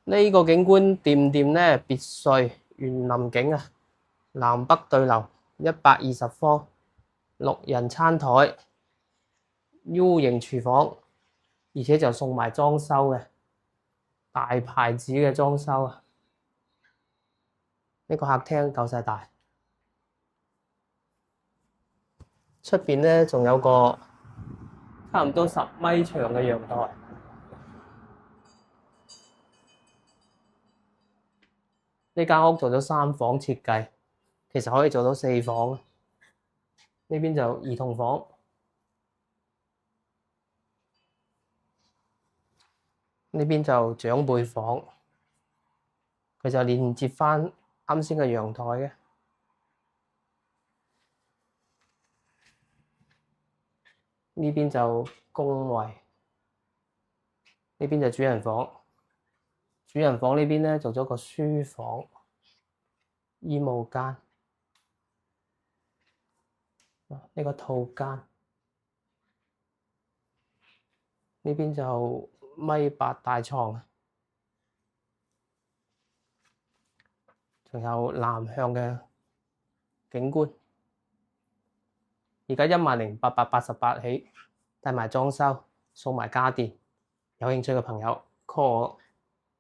呢個景觀掂唔掂呢？別墅園林景啊，南北對流，120方，6人餐台，U 型廚房，而且就送埋裝修嘅，大牌子嘅裝修啊！呢個客廳夠晒大，出邊呢仲有個差唔多10米長嘅陽台。呢間屋做咗3房設計，其實可以做到4房。呢邊就兒童房，呢邊就長輩房，佢就連接返啱先嘅陽台嘅。呢邊就公衞，呢邊就主人房。主人房呢邊呢做咗個書房、衣帽間，呢個套間。呢邊就1.8米大床，仲有南向嘅景觀。而家10,888起，帶埋裝修，送埋家電。有興趣嘅朋友 call 我。